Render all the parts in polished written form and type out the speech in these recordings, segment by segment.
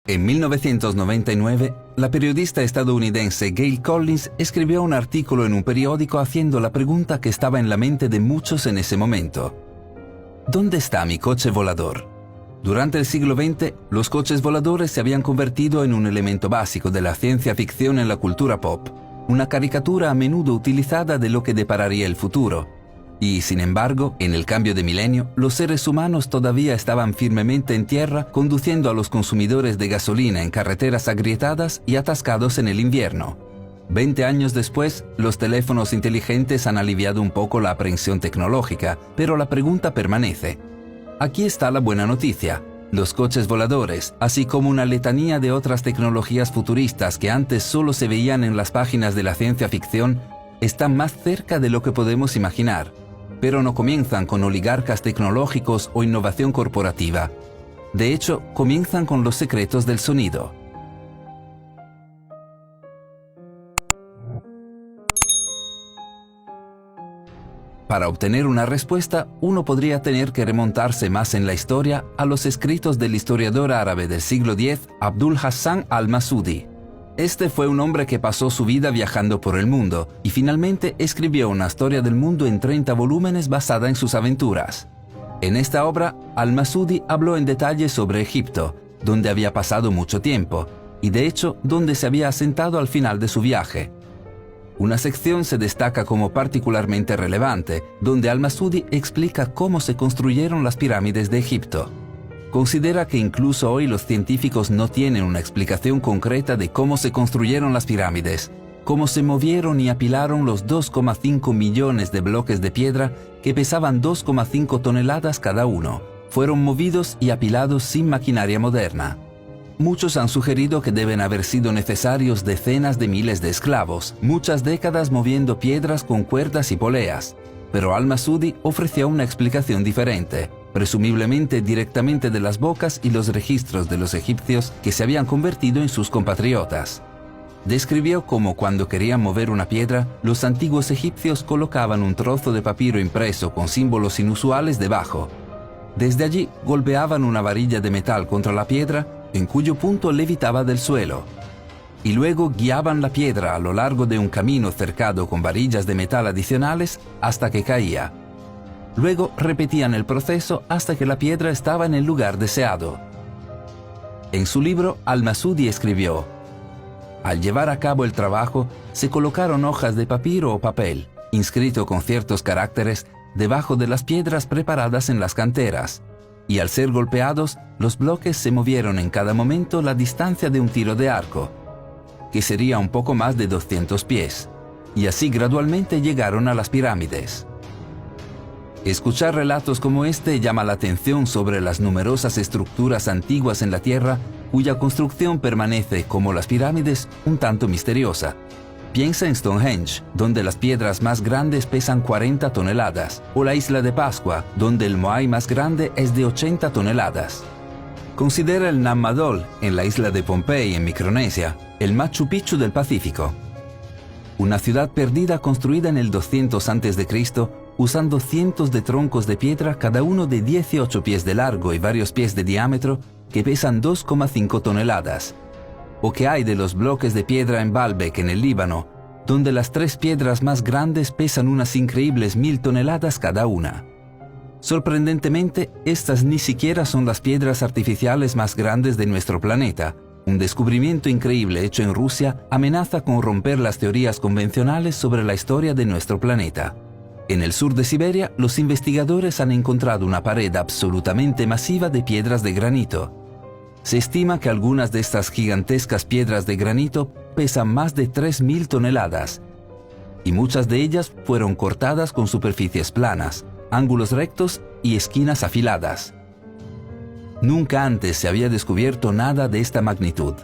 En 1999, la periodista estadounidense Gail Collins escribió un artículo en un periódico haciendo la pregunta que estaba en la mente de muchos en ese momento. ¿Dónde está mi coche volador? Durante el siglo XX, los coches voladores se habían convertido en un elemento básico de la ciencia ficción en la cultura pop, una caricatura a menudo utilizada de lo que depararía el futuro. Y, sin embargo, en el cambio de milenio, los seres humanos todavía estaban firmemente en tierra, conduciendo a los consumidores de gasolina en carreteras agrietadas y atascados en el invierno. 20 años después, los teléfonos inteligentes han aliviado un poco la aprehensión tecnológica, pero la pregunta permanece. Aquí está la buena noticia. Los coches voladores, así como una letanía de otras tecnologías futuristas que antes solo se veían en las páginas de la ciencia ficción, están más cerca de lo que podemos imaginar. Pero no comienzan con oligarcas tecnológicos o innovación corporativa. De hecho, comienzan con los secretos del sonido. Para obtener una respuesta, uno podría tener que remontarse más en la historia a los escritos del historiador árabe del siglo X, Abdul Hassan al-Masudi. Este fue un hombre que pasó su vida viajando por el mundo y finalmente escribió una historia del mundo en 30 volúmenes basada en sus aventuras. En esta obra, al-Masudi habló en detalle sobre Egipto, donde había pasado mucho tiempo, y de hecho donde se había asentado al final de su viaje. Una sección se destaca como particularmente relevante, donde al-Masudi explica cómo se construyeron las pirámides de Egipto. Considera que incluso hoy los científicos no tienen una explicación concreta de cómo se construyeron las pirámides, cómo se movieron y apilaron los 2,5 millones de bloques de piedra que pesaban 2,5 toneladas cada uno. Fueron movidos y apilados sin maquinaria moderna. Muchos han sugerido que deben haber sido necesarios decenas de miles de esclavos, muchas décadas moviendo piedras con cuerdas y poleas. Pero al-Masudi ofreció una explicación diferente, presumiblemente directamente de las bocas y los registros de los egipcios que se habían convertido en sus compatriotas. Describió cómo cuando querían mover una piedra, los antiguos egipcios colocaban un trozo de papiro impreso con símbolos inusuales debajo. Desde allí golpeaban una varilla de metal contra la piedra, en cuyo punto levitaba del suelo. Y luego guiaban la piedra a lo largo de un camino cercado con varillas de metal adicionales hasta que caía. Luego repetían el proceso hasta que la piedra estaba en el lugar deseado. En su libro, al-Masudi escribió: al llevar a cabo el trabajo, se colocaron hojas de papiro o papel, inscrito con ciertos caracteres, debajo de las piedras preparadas en las canteras, y al ser golpeados, los bloques se movieron en cada momento la distancia de un tiro de arco, que sería un poco más de 200 pies, y así gradualmente llegaron a las pirámides. Escuchar relatos como este llama la atención sobre las numerosas estructuras antiguas en la Tierra cuya construcción permanece, como las pirámides, un tanto misteriosa. Piensa en Stonehenge, donde las piedras más grandes pesan 40 toneladas, o la isla de Pascua, donde el Moai más grande es de 80 toneladas. Considera el Nam Madol, en la isla de Pompey, en Micronesia, el Machu Picchu del Pacífico. Una ciudad perdida construida en el 200 a.C., usando cientos de troncos de piedra, cada uno de 18 pies de largo y varios pies de diámetro, que pesan 2,5 toneladas. ¿O qué hay de los bloques de piedra en Baalbek, en el Líbano, donde las 3 piedras más grandes pesan unas increíbles 1000 toneladas cada una? Sorprendentemente, estas ni siquiera son las piedras artificiales más grandes de nuestro planeta. Un descubrimiento increíble hecho en Rusia amenaza con romper las teorías convencionales sobre la historia de nuestro planeta. En el sur de Siberia, los investigadores han encontrado una pared absolutamente masiva de piedras de granito. Se estima que algunas de estas gigantescas piedras de granito pesan más de 3000 toneladas, y muchas de ellas fueron cortadas con superficies planas, ángulos rectos y esquinas afiladas. Nunca antes se había descubierto nada de esta magnitud.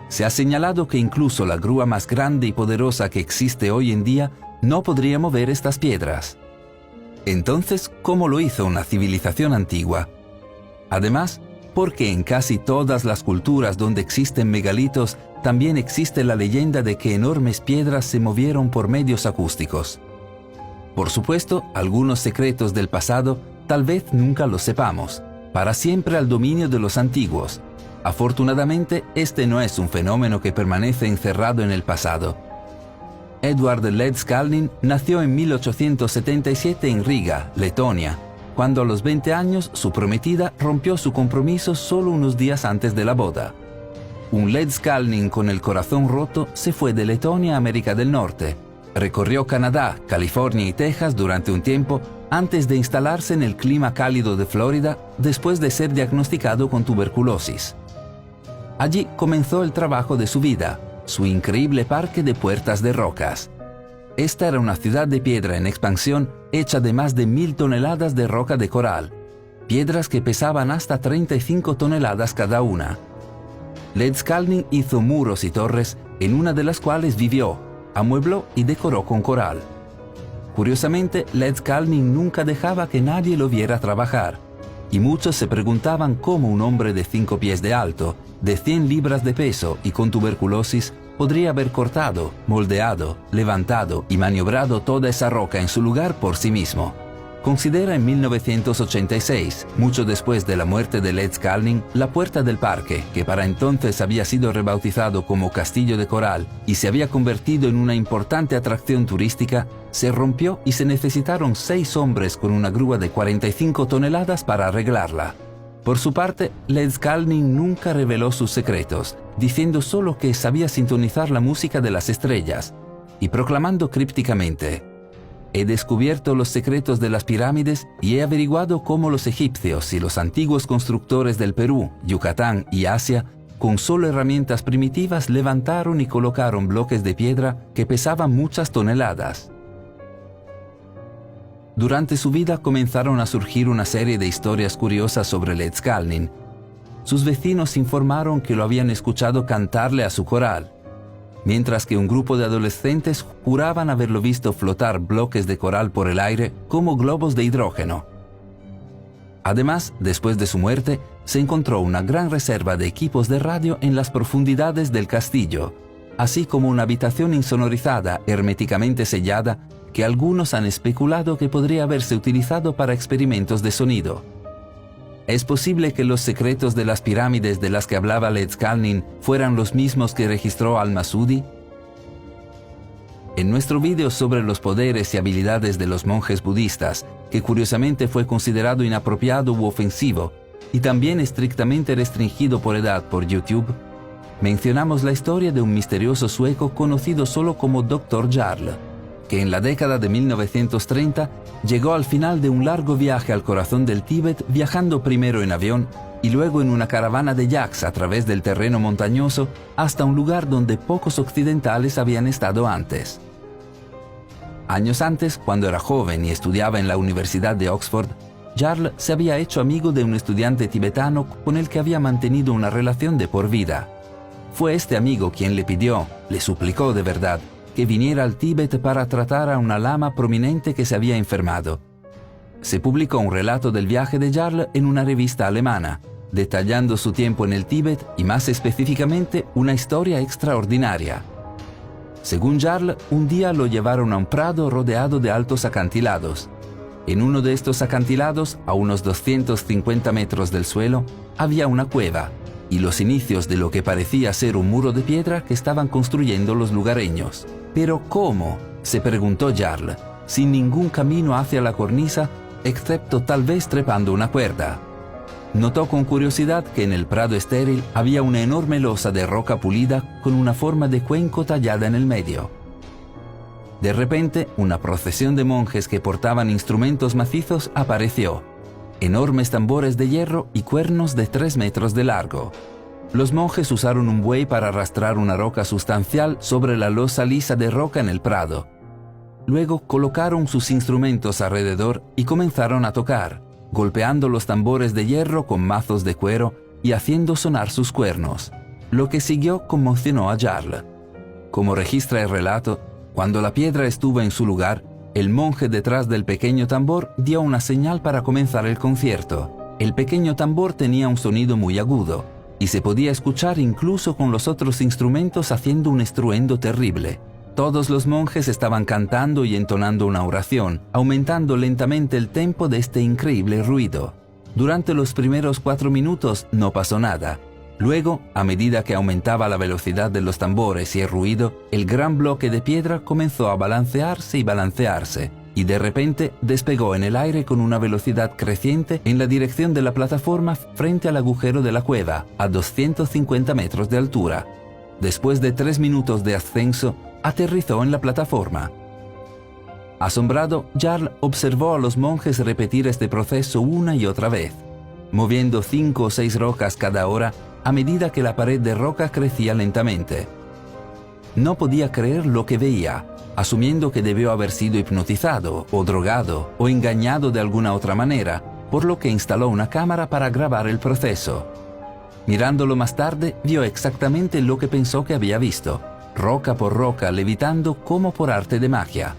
Se ha señalado que incluso la grúa más grande y poderosa que existe hoy en día no podría mover estas piedras. Entonces, ¿cómo lo hizo una civilización antigua? Además, porque en casi todas las culturas donde existen megalitos, también existe la leyenda de que enormes piedras se movieron por medios acústicos. Por supuesto, algunos secretos del pasado tal vez nunca los sepamos, para siempre al dominio de los antiguos, Afortunadamente, este no es un fenómeno que permanece encerrado en el pasado. Edward Ledz-Kalnin nació en 1877 en Riga, Letonia, cuando a los 20 años su prometida rompió su compromiso solo unos días antes de la boda. Un Ledz-Kalnin con el corazón roto se fue de Letonia a América del Norte. Recorrió Canadá, California y Texas durante un tiempo antes de instalarse en el clima cálido de Florida después de ser diagnosticado con tuberculosis. Allí comenzó el trabajo de su vida, su increíble parque de puertas de rocas. Esta era una ciudad de piedra en expansión hecha de más de 1000 toneladas de roca de coral, piedras que pesaban hasta 35 toneladas cada una. Ledz-Kalnin hizo muros y torres en una de las cuales vivió, amuebló y decoró con coral. Curiosamente, Ledz-Kalnin nunca dejaba que nadie lo viera trabajar, y muchos se preguntaban cómo un hombre de 5 pies de alto, de 100 libras de peso y con tuberculosis, podría haber cortado, moldeado, levantado y maniobrado toda esa roca en su lugar por sí mismo. Considera en 1986, mucho después de la muerte de Ledz-Kalnin, la puerta del parque, que para entonces había sido rebautizado como Castillo de Coral y se había convertido en una importante atracción turística, se rompió y se necesitaron 6 hombres con una grúa de 45 toneladas para arreglarla. Por su parte, Ledz-Kalnin nunca reveló sus secretos, diciendo solo que sabía sintonizar la música de las estrellas y proclamando crípticamente: «He descubierto los secretos de las pirámides y he averiguado cómo los egipcios y los antiguos constructores del Perú, Yucatán y Asia, con solo herramientas primitivas levantaron y colocaron bloques de piedra que pesaban muchas toneladas». Durante su vida comenzaron a surgir una serie de historias curiosas sobre Ledz-Kalnin. Sus vecinos informaron que lo habían escuchado cantarle a su coral, mientras que un grupo de adolescentes juraban haberlo visto flotar bloques de coral por el aire como globos de hidrógeno. Además, después de su muerte, se encontró una gran reserva de equipos de radio en las profundidades del castillo, así como una habitación insonorizada, herméticamente sellada, que algunos han especulado que podría haberse utilizado para experimentos de sonido. ¿Es posible que los secretos de las pirámides de las que hablaba Ledz-Kalnin fueran los mismos que registró al-Masudi? En nuestro vídeo sobre los poderes y habilidades de los monjes budistas, que curiosamente fue considerado inapropiado u ofensivo, y también estrictamente restringido por edad por YouTube, mencionamos la historia de un misterioso sueco conocido solo como Dr. Jarl, que en la década de 1930 llegó al final de un largo viaje al corazón del Tíbet, viajando primero en avión y luego en una caravana de yaks a través del terreno montañoso hasta un lugar donde pocos occidentales habían estado antes. Años antes, cuando era joven y estudiaba en la Universidad de Oxford, Jarl se había hecho amigo de un estudiante tibetano con el que había mantenido una relación de por vida. Fue este amigo quien le pidió, le suplicó de verdad, que viniera al Tíbet para tratar a una lama prominente que se había enfermado. Se publicó un relato del viaje de Jarl en una revista alemana, detallando su tiempo en el Tíbet y más específicamente una historia extraordinaria. Según Jarl, un día lo llevaron a un prado rodeado de altos acantilados. En uno de estos acantilados, a unos 250 metros del suelo, había una cueva y los inicios de lo que parecía ser un muro de piedra que estaban construyendo los lugareños. ¿Pero cómo?, se preguntó Jarl, sin ningún camino hacia la cornisa, excepto tal vez trepando una cuerda. Notó con curiosidad que en el prado estéril había una enorme losa de roca pulida con una forma de cuenco tallada en el medio. De repente, una procesión de monjes que portaban instrumentos macizos apareció, enormes tambores de hierro y cuernos de 3 metros de largo. Los monjes usaron un buey para arrastrar una roca sustancial sobre la losa lisa de roca en el prado. Luego colocaron sus instrumentos alrededor y comenzaron a tocar, golpeando los tambores de hierro con mazos de cuero y haciendo sonar sus cuernos. Lo que siguió conmocionó a Jarl. Como registra el relato, cuando la piedra estuvo en su lugar, el monje detrás del pequeño tambor dio una señal para comenzar el concierto. El pequeño tambor tenía un sonido muy agudo y se podía escuchar incluso con los otros instrumentos haciendo un estruendo terrible. Todos los monjes estaban cantando y entonando una oración, aumentando lentamente el tempo de este increíble ruido. Durante los primeros 4 minutos no pasó nada, Luego, a medida que aumentaba la velocidad de los tambores y el ruido, el gran bloque de piedra comenzó a balancearse y balancearse, y de repente despegó en el aire con una velocidad creciente en la dirección de la plataforma frente al agujero de la cueva, a 250 metros de altura. Después de 3 minutos de ascenso, aterrizó en la plataforma. Asombrado, Jarl observó a los monjes repetir este proceso una y otra vez, moviendo 5 o 6 rocas cada hora a medida que la pared de roca crecía lentamente. No podía creer lo que veía, asumiendo que debió haber sido hipnotizado o drogado o engañado de alguna otra manera, por lo que instaló una cámara para grabar el proceso. Mirándolo más tarde, vio exactamente lo que pensó que había visto, roca por roca levitando como por arte de magia.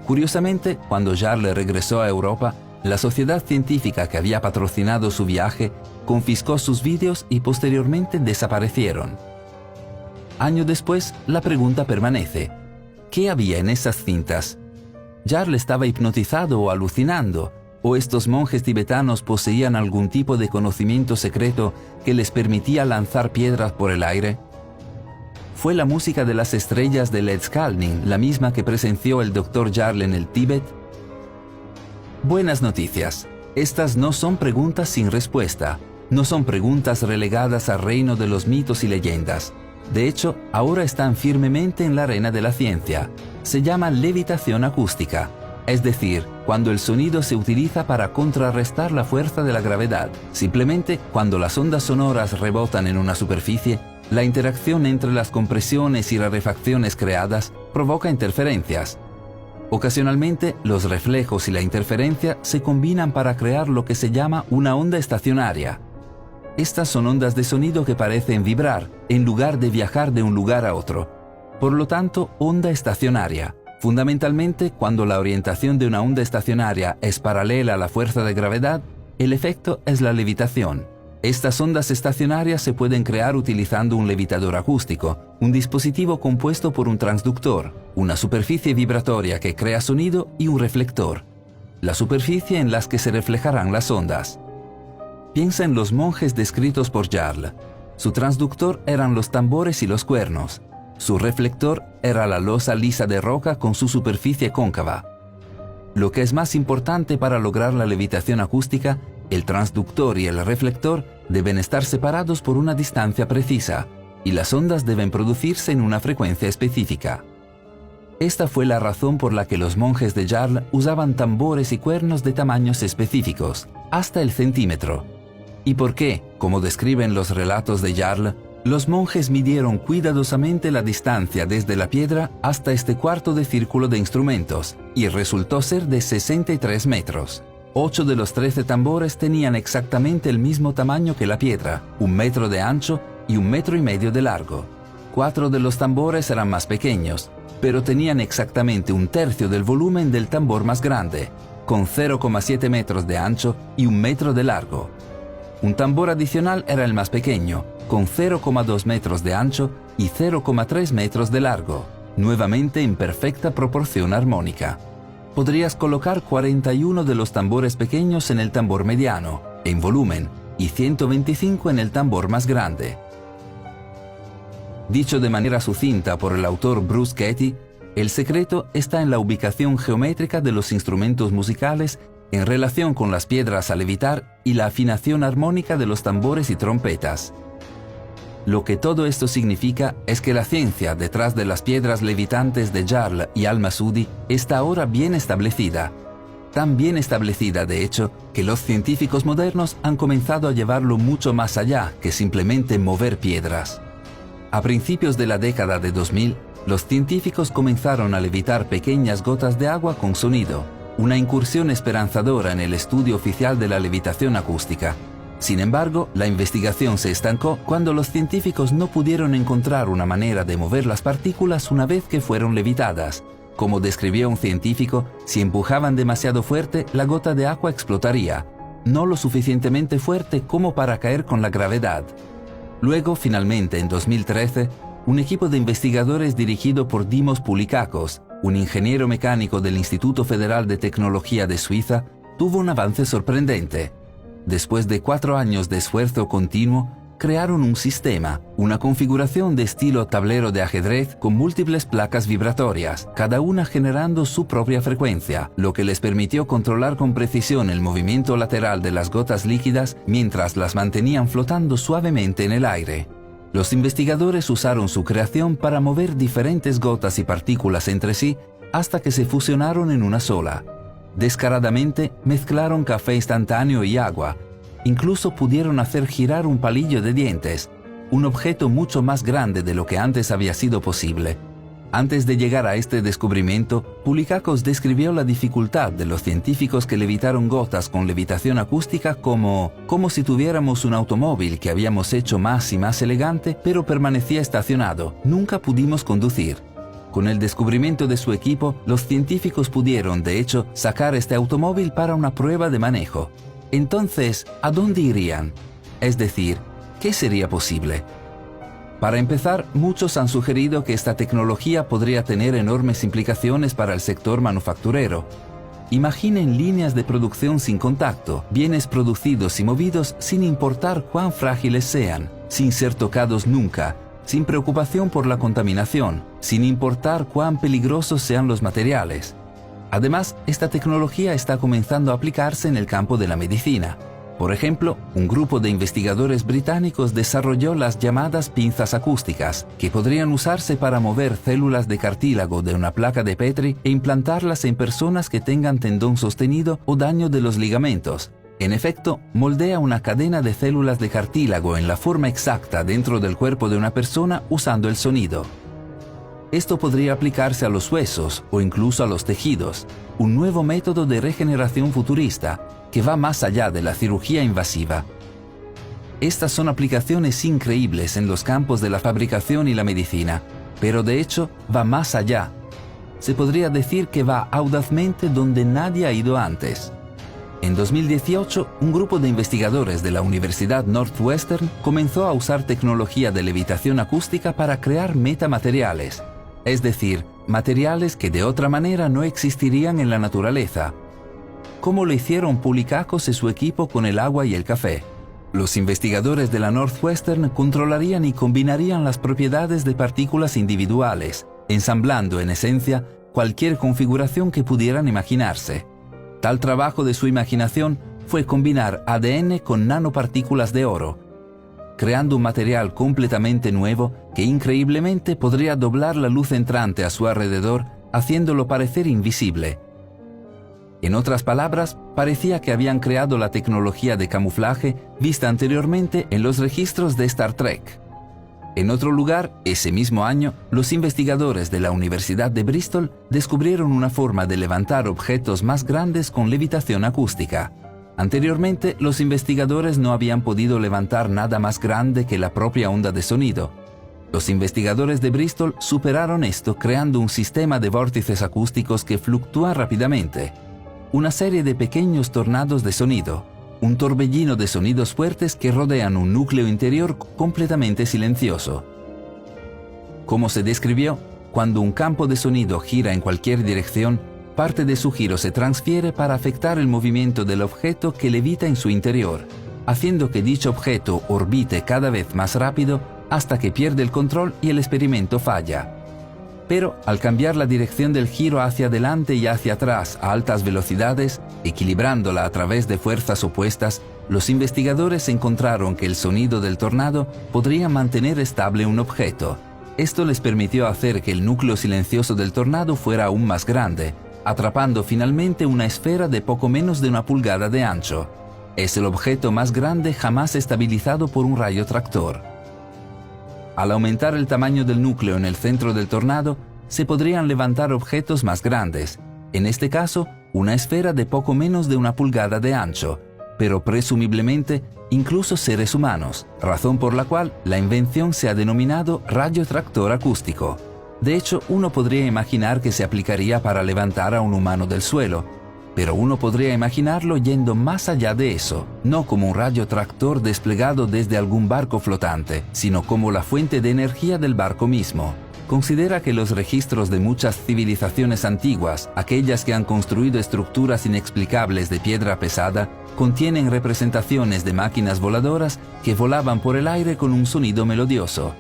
Curiosamente, cuando Jarl regresó a Europa, la sociedad científica que había patrocinado su viaje confiscó sus vídeos y posteriormente desaparecieron. Años después, la pregunta permanece: ¿qué había en esas cintas? ¿Jarl estaba hipnotizado o alucinando? ¿O estos monjes tibetanos poseían algún tipo de conocimiento secreto que les permitía lanzar piedras por el aire? ¿Fue la música de las estrellas de Led Skalning la misma que presenció el Dr. Jarl en el Tíbet? Buenas noticias. Estas no son preguntas sin respuesta. No son preguntas relegadas al reino de los mitos y leyendas. De hecho, ahora están firmemente en la arena de la ciencia. Se llama levitación acústica, es decir, cuando el sonido se utiliza para contrarrestar la fuerza de la gravedad. Simplemente, cuando las ondas sonoras rebotan en una superficie, la interacción entre las compresiones y rarefacciones creadas provoca interferencias. Ocasionalmente, los reflejos y la interferencia se combinan para crear lo que se llama una onda estacionaria. Estas son ondas de sonido que parecen vibrar, en lugar de viajar de un lugar a otro. Por lo tanto, onda estacionaria. Fundamentalmente, cuando la orientación de una onda estacionaria es paralela a la fuerza de gravedad, el efecto es la levitación. Estas ondas estacionarias se pueden crear utilizando un levitador acústico, un dispositivo compuesto por un transductor, una superficie vibratoria que crea sonido y un reflector, la superficie en las que se reflejarán las ondas. Piensa en los monjes descritos por Jarl. Su transductor eran los tambores y los cuernos. Su reflector era la losa lisa de roca con su superficie cóncava. Lo que es más importante para lograr la levitación acústica, el transductor y el reflector deben estar separados por una distancia precisa, y las ondas deben producirse en una frecuencia específica. Esta fue la razón por la que los monjes de Jarl usaban tambores y cuernos de tamaños específicos, hasta el centímetro. ¿Y por qué, como describen los relatos de Jarl, los monjes midieron cuidadosamente la distancia desde la piedra hasta este cuarto de círculo de instrumentos, y resultó ser de 63 metros? 8 de los 13 tambores tenían exactamente el mismo tamaño que la piedra, 1 metro de ancho y 1,5 metros de largo. 4 de los tambores eran más pequeños, pero tenían exactamente 1/3 del volumen del tambor más grande, con 0,7 metros de ancho y 1 metro de largo. Un tambor adicional era el más pequeño, con 0,2 metros de ancho y 0,3 metros de largo, nuevamente en perfecta proporción armónica. Podrías colocar 41 de los tambores pequeños en el tambor mediano, en volumen, y 125 en el tambor más grande. Dicho de manera sucinta por el autor Bruce Katy, el secreto está en la ubicación geométrica de los instrumentos musicales en relación con las piedras a levitar y la afinación armónica de los tambores y trompetas. Lo que todo esto significa es que la ciencia detrás de las piedras levitantes de Jarl y Al-Masudi está ahora bien establecida. Tan bien establecida, de hecho, que los científicos modernos han comenzado a llevarlo mucho más allá que simplemente mover piedras. A principios de la década de 2000, los científicos comenzaron a levitar pequeñas gotas de agua con sonido, una incursión esperanzadora en el estudio oficial de la levitación acústica. Sin embargo, la investigación se estancó cuando los científicos no pudieron encontrar una manera de mover las partículas una vez que fueron levitadas. Como describió un científico, si empujaban demasiado fuerte, la gota de agua explotaría, no lo suficientemente fuerte como para caer con la gravedad. Luego, finalmente, en 2013, un equipo de investigadores dirigido por Dimos Poulikakos, un ingeniero mecánico del Instituto Federal de Tecnología de Suiza, tuvo un avance sorprendente. Después de 4 años de esfuerzo continuo, crearon un sistema, una configuración de estilo tablero de ajedrez con múltiples placas vibratorias, cada una generando su propia frecuencia, lo que les permitió controlar con precisión el movimiento lateral de las gotas líquidas mientras las mantenían flotando suavemente en el aire. Los investigadores usaron su creación para mover diferentes gotas y partículas entre sí hasta que se fusionaron en una sola. Descaradamente mezclaron café instantáneo y agua. Incluso pudieron hacer girar un palillo de dientes, un objeto mucho más grande de lo que antes había sido posible. Antes de llegar a este descubrimiento, Pouličákos describió la dificultad de los científicos que levitaron gotas con levitación acústica como si tuviéramos un automóvil que habíamos hecho más y más elegante, pero permanecía estacionado. Nunca pudimos conducir. Con el descubrimiento de su equipo, los científicos pudieron, de hecho, sacar este automóvil para una prueba de manejo. Entonces, ¿a dónde irían? Es decir, ¿qué sería posible? Para empezar, muchos han sugerido que esta tecnología podría tener enormes implicaciones para el sector manufacturero. Imaginen líneas de producción sin contacto, bienes producidos y movidos sin importar cuán frágiles sean, sin ser tocados nunca, sin preocupación por la contaminación, sin importar cuán peligrosos sean los materiales. Además, esta tecnología está comenzando a aplicarse en el campo de la medicina. Por ejemplo, un grupo de investigadores británicos desarrolló las llamadas pinzas acústicas, que podrían usarse para mover células de cartílago de una placa de Petri e implantarlas en personas que tengan tendón sostenido o daño de los ligamentos. En efecto, moldea una cadena de células de cartílago en la forma exacta dentro del cuerpo de una persona usando el sonido. Esto podría aplicarse a los huesos o incluso a los tejidos, un nuevo método de regeneración futurista que va más allá de la cirugía invasiva. Estas son aplicaciones increíbles en los campos de la fabricación y la medicina, pero de hecho va más allá. Se podría decir que va audazmente donde nadie ha ido antes. En 2018, un grupo de investigadores de la Universidad Northwestern comenzó a usar tecnología de levitación acústica para crear metamateriales, es decir, materiales que de otra manera no existirían en la naturaleza. ¿Cómo lo hicieron Pouličákos y su equipo con el agua y el café? Los investigadores de la Northwestern controlarían y combinarían las propiedades de partículas individuales, ensamblando en esencia cualquier configuración que pudieran imaginarse. Tal trabajo de su imaginación fue combinar ADN con nanopartículas de oro, creando un material completamente nuevo que increíblemente podría doblar la luz entrante a su alrededor, haciéndolo parecer invisible. En otras palabras, parecía que habían creado la tecnología de camuflaje vista anteriormente en los registros de Star Trek. En otro lugar, ese mismo año, los investigadores de la Universidad de Bristol descubrieron una forma de levantar objetos más grandes con levitación acústica. Anteriormente, los investigadores no habían podido levantar nada más grande que la propia onda de sonido. Los investigadores de Bristol superaron esto creando un sistema de vórtices acústicos que fluctúa rápidamente. Una serie de pequeños tornados de sonido, un torbellino de sonidos fuertes que rodean un núcleo interior completamente silencioso. Como se describió, cuando un campo de sonido gira en cualquier dirección, parte de su giro se transfiere para afectar el movimiento del objeto que levita en su interior, haciendo que dicho objeto orbite cada vez más rápido hasta que pierde el control y el experimento falla. Pero al cambiar la dirección del giro hacia adelante y hacia atrás a altas velocidades, equilibrándola a través de fuerzas opuestas, los investigadores encontraron que el sonido del tornado podría mantener estable un objeto. Esto les permitió hacer que el núcleo silencioso del tornado fuera aún más grande, atrapando finalmente una esfera de poco menos de 1 pulgada de ancho. Es el objeto más grande jamás estabilizado por un rayo tractor. Al aumentar el tamaño del núcleo en el centro del tornado, se podrían levantar objetos más grandes, en este caso, una esfera de poco menos de 1 pulgada de ancho, pero presumiblemente incluso seres humanos, razón por la cual la invención se ha denominado rayo tractor acústico. De hecho, uno podría imaginar que se aplicaría para levantar a un humano del suelo, pero uno podría imaginarlo yendo más allá de eso, no como un rayo tractor desplegado desde algún barco flotante, sino como la fuente de energía del barco mismo, Considera que los registros de muchas civilizaciones antiguas, aquellas que han construido estructuras inexplicables de piedra pesada, contienen representaciones de máquinas voladoras que volaban por el aire con un sonido melodioso.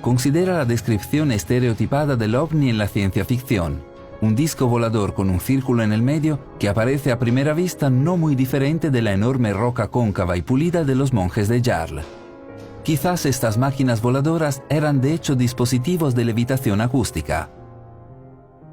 Considera la descripción estereotipada del ovni en la ciencia ficción. Un disco volador con un círculo en el medio que aparece a primera vista no muy diferente de la enorme roca cóncava y pulida de los monjes de Jarl. Quizás estas máquinas voladoras eran de hecho dispositivos de levitación acústica.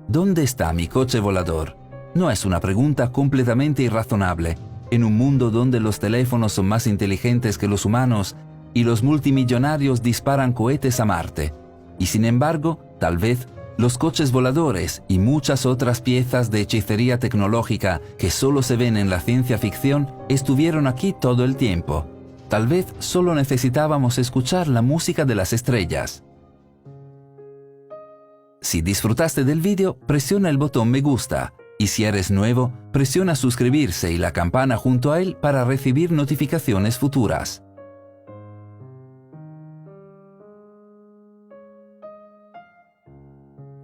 ¿Dónde está mi coche volador? No es una pregunta completamente irrazonable. En un mundo donde los teléfonos son más inteligentes que los humanos y los multimillonarios disparan cohetes a Marte. Y sin embargo, tal vez, los coches voladores y muchas otras piezas de hechicería tecnológica que solo se ven en la ciencia ficción estuvieron aquí todo el tiempo. Tal vez solo necesitábamos escuchar la música de las estrellas. Si disfrutaste del vídeo, presiona el botón me gusta. Y si eres nuevo, presiona suscribirse y la campana junto a él para recibir notificaciones futuras.